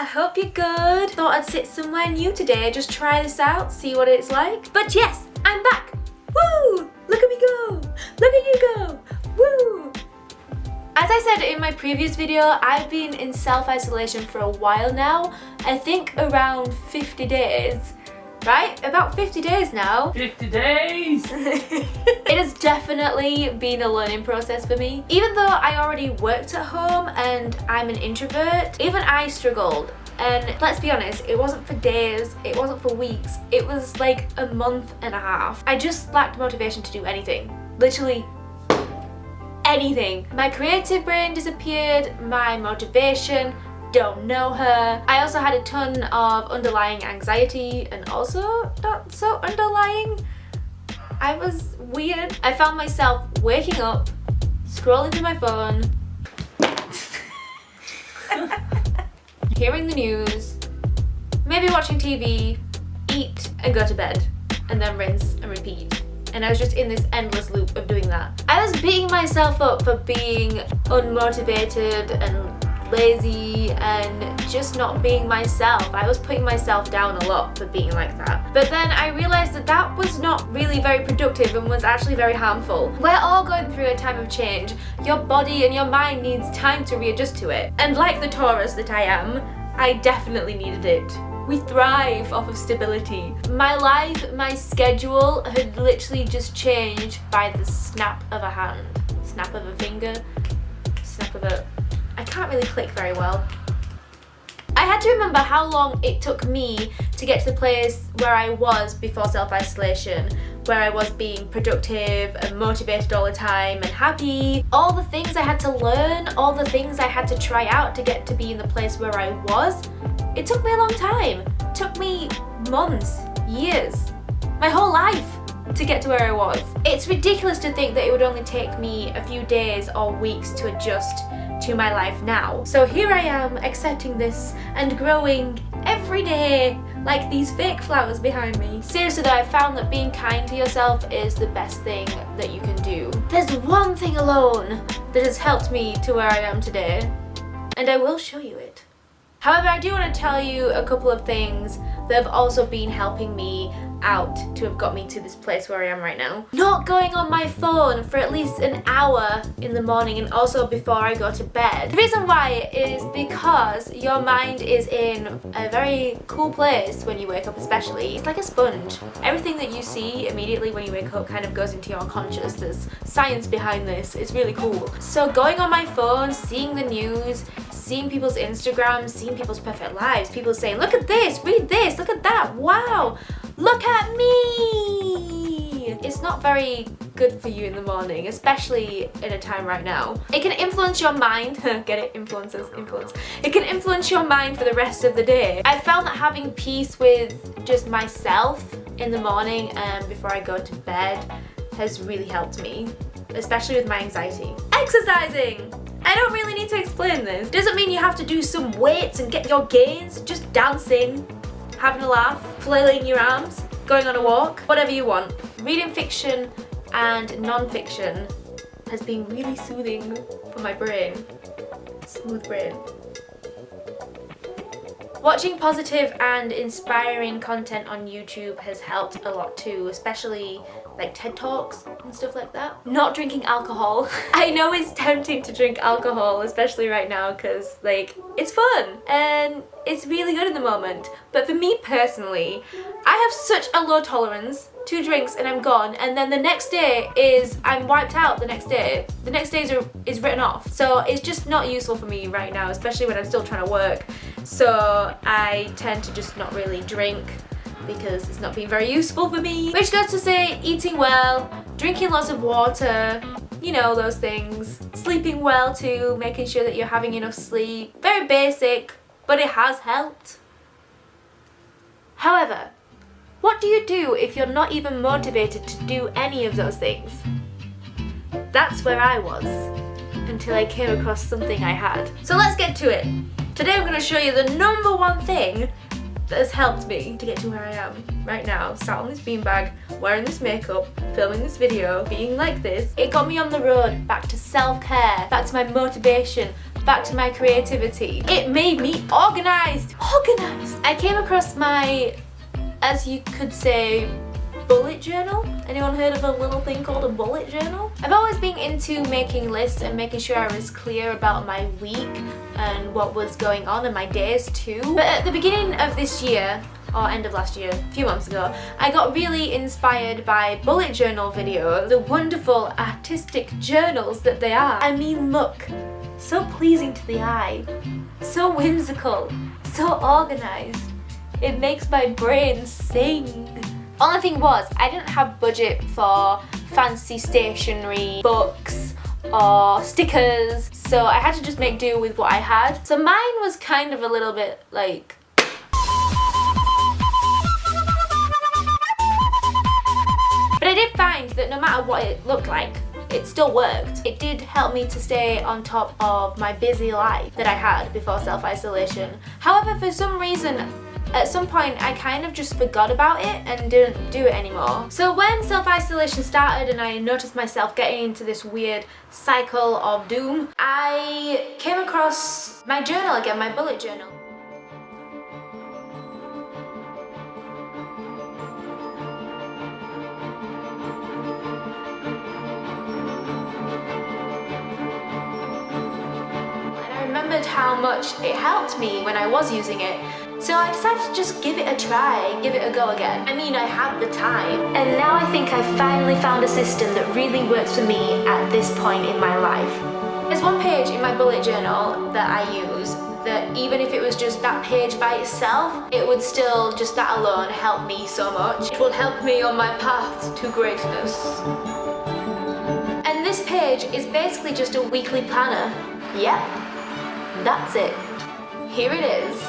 I hope you're good. Thought I'd sit somewhere new today, just try this out, see what it's like. But yes, I'm back. Woo! Look at me go! Look at you go! Woo! As I said in my previous video, I've been in self-isolation for a while now. I think around 50 days. Right? About 50 days now. 50 days! It has definitely been a learning process for me. Even though I already worked at home and I'm an introvert, even I struggled. And let's be honest, it wasn't for days, it wasn't for weeks, it was like a month and a half. I just lacked motivation to do anything. Literally anything. My creative brain disappeared, my motivation, don't know her. I also had a ton of underlying anxiety and also not so underlying. I was weird. I found myself waking up, scrolling through my phone, hearing the news, maybe watching TV, eat and go to bed, and then rinse and repeat. And I was just in this endless loop of doing that. I was beating myself up for being unmotivated and lazy and just not being myself. I was putting myself down a lot for being like that. But then I realized that that was not really very productive and was actually very harmful. We're all going through a time of change. Your body and your mind needs time to readjust to it. And like the Taurus that I am, I definitely needed it. We thrive off of stability. My life, my schedule had literally just changed by the snap of a hand. Snap of a finger, snap of a... I can't really click very well. I had to remember how long it took me to get to the place where I was before self-isolation, where I was being productive and motivated all the time and happy. All the things I had to learn, all the things I had to try out to get to be in the place where I was. It took me a long time. It took me months, years, my whole life to get to where I was. It's ridiculous to think that it would only take me a few days or weeks to adjust to my life now. So here I am accepting this and growing every day like these fake flowers behind me. Seriously though, I found that being kind to yourself is the best thing that you can do. There's one thing alone that has helped me to where I am today, and I will show you it. However, I do want to tell you a couple of things that have also been helping me out to have got me to this place where I am right now. Not going on my phone for at least an hour in the morning and also before I go to bed. The reason why is because your mind is in a very cool place when you wake up, especially. It's like a sponge. Everything that you see immediately when you wake up kind of goes into your conscious. There's science behind this. It's really cool. So going on my phone, seeing the news, seeing people's Instagrams, seeing people's perfect lives, people saying, look at this, read this, look at that, wow, look at me! It's not very good for you in the morning, especially in a time right now. It can influence your mind, get it? Influence. It can influence your mind for the rest of the day. I found that having peace with just myself in the morning and before I go to bed has really helped me, especially with my anxiety. Exercising! I don't really need to explain this. Doesn't mean you have to do some weights and get your gains, just dancing, having a laugh, flailing your arms, going on a walk, whatever you want. Reading fiction and non-fiction has been really soothing for my brain. Smooth brain. Watching positive and inspiring content on YouTube has helped a lot too, especially like TED Talks and stuff like that. Not drinking alcohol. I know it's tempting to drink alcohol, especially right now, because like it's fun and it's really good in the moment. But for me personally, I have such a low tolerance. 2 drinks and I'm gone, and then the next day is I'm wiped out. The next day is written off. So it's just not useful for me right now, especially when I'm still trying to work. So I tend to just not really drink because it's not been very useful for me. Which goes to say eating well, drinking lots of water, you know, those things. Sleeping well too, making sure that you're having enough sleep. Very basic, but it has helped. However, what do you do if you're not even motivated to do any of those things? That's where I was, until I came across something I had. So let's get to it. Today I'm going to show you the number one thing that has helped me to get to where I am right now, sat on this beanbag, wearing this makeup, filming this video, being like this. It got me on the road back to self-care, back to my motivation, back to my creativity. It made me organized. I came across my, as you could say, bullet journal. Anyone heard of a little thing called a bullet journal? I've always been into making lists and making sure I was clear about my week and what was going on and my days too. But at the beginning of this year, or end of last year, a few months ago, I got really inspired by bullet journal videos, the wonderful artistic journals that they are. I mean, look, so pleasing to the eye, so whimsical, so organized. It makes my brain sing. Only thing was, I didn't have budget for fancy stationery, books, or stickers, so I had to just make do with what I had. So mine was kind of a little bit like, but I did find that no matter what it looked like, it still worked. It did help me to stay on top of my busy life that I had before self-isolation. However, for some reason, at some point I kind of just forgot about it and didn't do it anymore. So when self-isolation started and I noticed myself getting into this weird cycle of doom, I came across my journal again, my bullet journal. And I remembered how much it helped me when I was using it. So I decided to just give it a try, give it a go again. I mean, I had the time. And now I think I've finally found a system that really works for me at this point in my life. There's one page in my bullet journal that I use that even if it was just that page by itself, it would still, just that alone, help me so much. It will help me on my path to greatness. And this page is basically just a weekly planner. Yep, that's it. Here it is.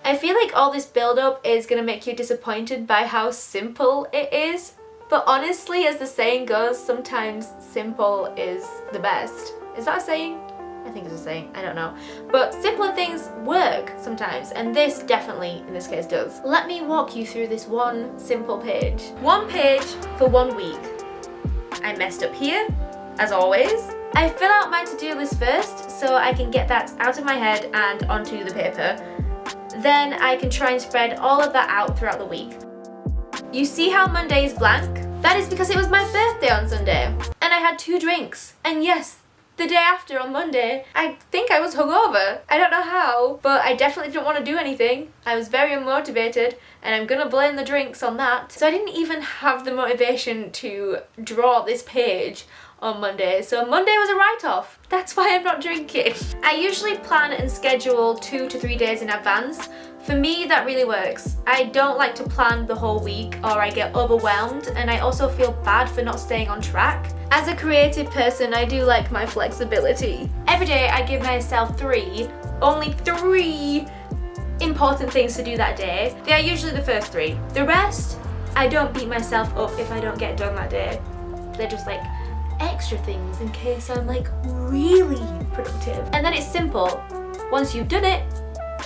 I feel like all this build-up is gonna make you disappointed by how simple it is, but honestly, as the saying goes, sometimes simple is the best. Is that a saying? I think it's a saying, I don't know. But simpler things work sometimes, and this definitely, in this case, does. Let me walk you through this one simple page. One page for 1 week. I messed up here, as always. I fill out my to-do list first, so I can get that out of my head and onto the paper. Then I can try and spread all of that out throughout the week. You see how Monday is blank? That is because it was my birthday on Sunday, and I had 2 drinks. And yes, the day after on Monday, I think I was hungover. I don't know how, but I definitely didn't want to do anything. I was very unmotivated, and I'm gonna blame the drinks on that. So I didn't even have the motivation to draw this page on Monday, so Monday was a write-off. That's why I'm not drinking. I usually plan and schedule 2 to 3 days in advance. For me, that really works. I don't like to plan the whole week or I get overwhelmed, and I also feel bad for not staying on track. As a creative person, I do like my flexibility. Every day I give myself only three important things to do that day. They are usually the first 3. The rest, I don't beat myself up if I don't get done that day. They're just like extra things in case I'm like really productive. And then it's simple. Once you've done it,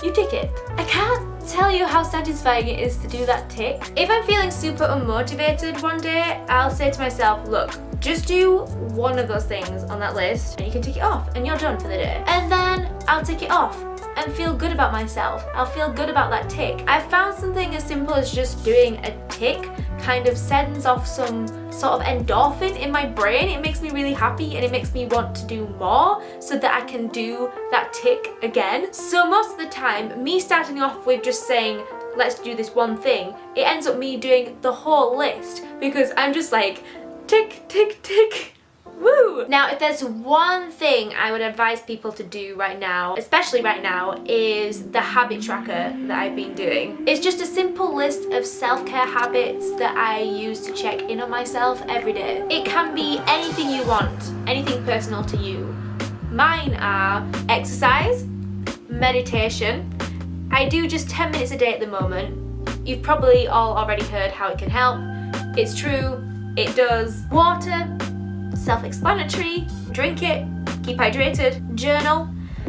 you tick it. I can't tell you how satisfying it is to do that tick. If I'm feeling super unmotivated one day, I'll say to myself, look, just do one of those things on that list and you can tick it off and you're done for the day. And then I'll tick it off and feel good about myself. I'll feel good about that tick. I've found something as simple as just doing a tick kind of sends off some sort of endorphin in my brain. It makes me really happy and it makes me want to do more so that I can do that tick again. So most of the time, me starting off with just saying, let's do this one thing, it ends up me doing the whole list because I'm just like, tick, tick, tick. Woo! Now, if there's one thing I would advise people to do right now, especially right now, is the habit tracker that I've been doing. It's just a simple list of self-care habits that I use to check in on myself every day. It can be anything you want, anything personal to you. Mine are exercise, meditation. I do just 10 minutes a day at the moment. You've probably all already heard how it can help. It's true, it does. Water, self-explanatory, drink it, keep hydrated, journal.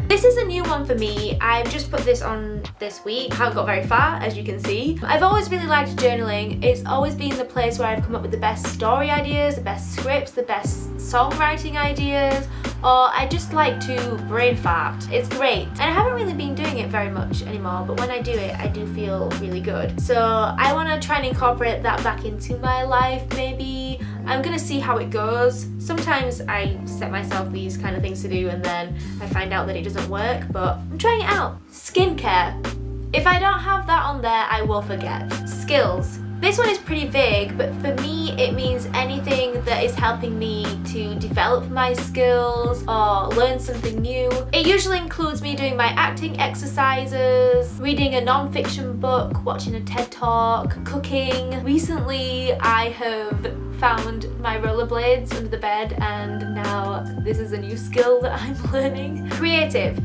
This is a new one for me. I've just put this on this week. Haven't got very far, as you can see. I've always really liked journaling. It's always been the place where I've come up with the best story ideas, the best scripts, the best songwriting ideas, or I just like to brain fart. It's great. And I haven't really been doing it very much anymore, but when I do it, I do feel really good. So I want to try and incorporate that back into my life maybe. I'm gonna see how it goes. Sometimes I set myself these kind of things to do and then I find out that it doesn't work, but I'm trying it out. Skincare. If I don't have that on there, I will forget. Skills. This one is pretty vague, but for me it means anything that is helping me to develop my skills or learn something new. It usually includes me doing my acting exercises, reading a non-fiction book, watching a TED Talk, cooking. Recently I have found my rollerblades under the bed and now this is a new skill that I'm learning. Creative.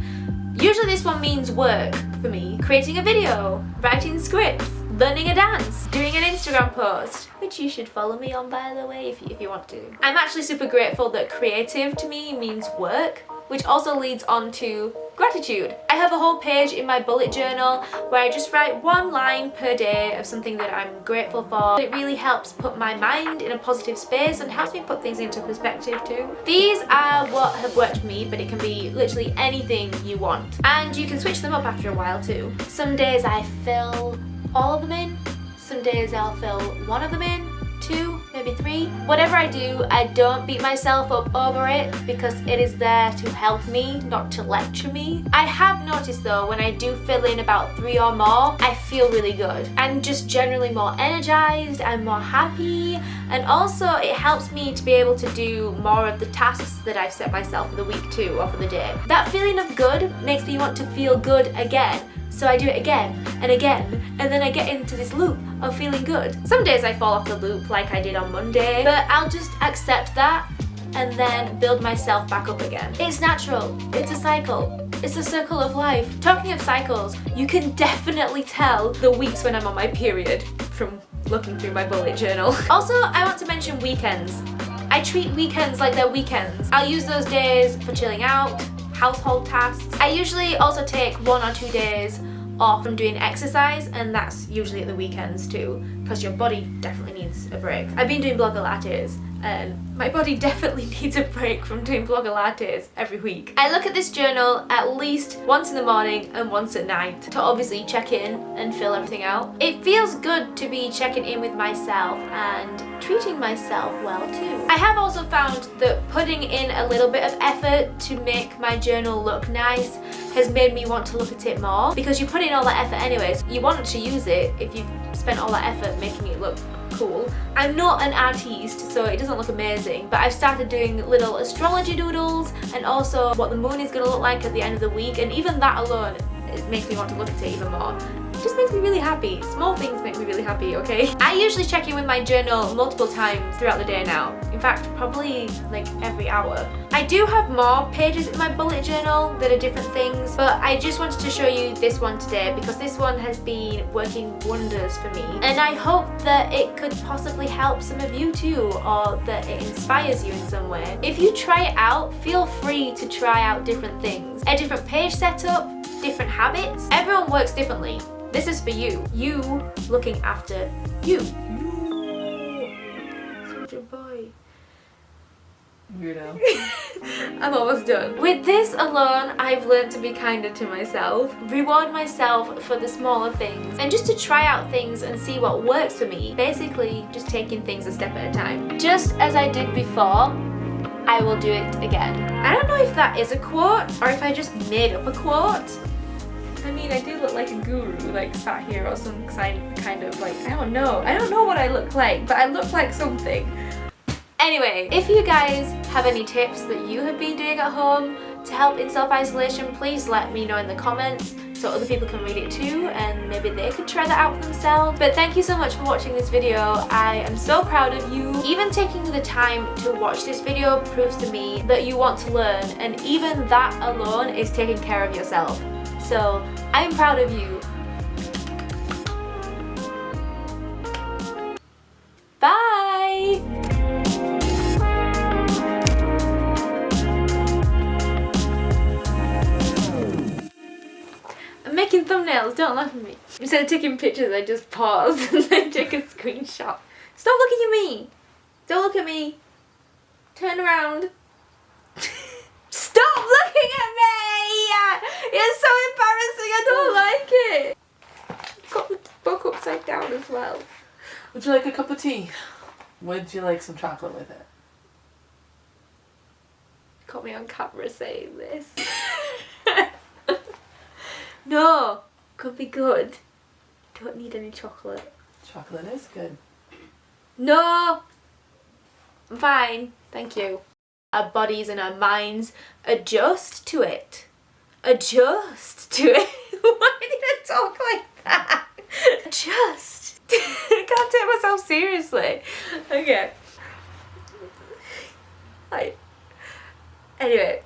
Usually this one means work for me. Creating a video, writing scripts, learning a dance, doing an Instagram post, which you should follow me on by the way if you want to. I'm actually super grateful that creative to me means work, which also leads on to gratitude. I have a whole page in my bullet journal where I just write one line per day of something that I'm grateful for. It really helps put my mind in a positive space and helps me put things into perspective too. These are what have worked for me, but it can be literally anything you want. And you can switch them up after a while too. Some days I fill all of them in, some days I'll fill one of them in, 2, maybe 3. Whatever I do, I don't beat myself up over it because it is there to help me, not to lecture me. I have noticed though, when I do fill in about 3 or more, I feel really good. I'm just generally more energized, I'm more happy, and also it helps me to be able to do more of the tasks that I've set myself for the week too, or for the day. That feeling of good makes me want to feel good again. So I do it again and again, and then I get into this loop of feeling good. Some days I fall off the loop like I did on Monday, but I'll just accept that and then build myself back up again. It's natural, it's a cycle, it's a circle of life. Talking of cycles, you can definitely tell the weeks when I'm on my period from looking through my bullet journal. Also, I want to mention weekends. I treat weekends like they're weekends. I'll use those days for chilling out, household tasks. I usually also take 1 or 2 days off from doing exercise, and that's usually at the weekends too, because your body definitely needs a break. I've been doing blogger lattes and my body definitely needs a break from doing blogger lattes every week. I look at this journal at least once in the morning and once at night to obviously check in and fill everything out. It feels good to be checking in with myself and treating myself well too. I have also found that putting in a little bit of effort to make my journal look nice has made me want to look at it more, because you put in all that effort anyways. You want to use it if you've spent all that effort making it look cool. I'm not an artiste, so it doesn't look amazing, but I've started doing little astrology doodles and also what the moon is going to look like at the end of the week, and even that alone, it makes me want to look at it even more. It just makes me really happy. Small things make me really happy, okay? I usually check in with my journal multiple times throughout the day now. In fact, probably like every hour. I do have more pages in my bullet journal that are different things, but I just wanted to show you this one today because this one has been working wonders for me. And I hope that it could possibly help some of you too, or that it inspires you in some way. If you try it out, feel free to try out different things. A different page setup, different habits. Everyone works differently. This is for you. You looking after you. Such a boy. Weirdo. I'm almost done. With this alone, I've learned to be kinder to myself, reward myself for the smaller things, and just to try out things and see what works for me. Basically, just taking things a step at a time. Just as I did before, I will do it again. I don't know if that is a quote or if I just made up a quote. I mean, I do look like a guru, like sat here or some kind of like, I don't know what I look like, but I look like something. Anyway, if you guys have any tips that you have been doing at home to help in self-isolation, please let me know in the comments so other people can read it too, and maybe they could try that out for themselves. But thank you so much for watching this video. I am so proud of you. Even taking the time to watch this video proves to me that you want to learn, and even that alone is taking care of yourself. So I'm proud of you. Bye! I'm making thumbnails, don't laugh at me. Instead of taking pictures, I just pause and then take a screenshot. Stop looking at me! Don't look at me! Turn around. laughing at me! It's so embarrassing, I don't like it. Got the book upside down as well. Would you like a cup of tea? Would you like some chocolate with it? Got me on camera saying this. No, could be good. Don't need any chocolate. Chocolate is good. No! I'm fine, thank you. Our bodies and our minds adjust to it. Adjust to it. Why did I talk like that? Adjust. I can't take myself seriously. Okay. Right. Anyway.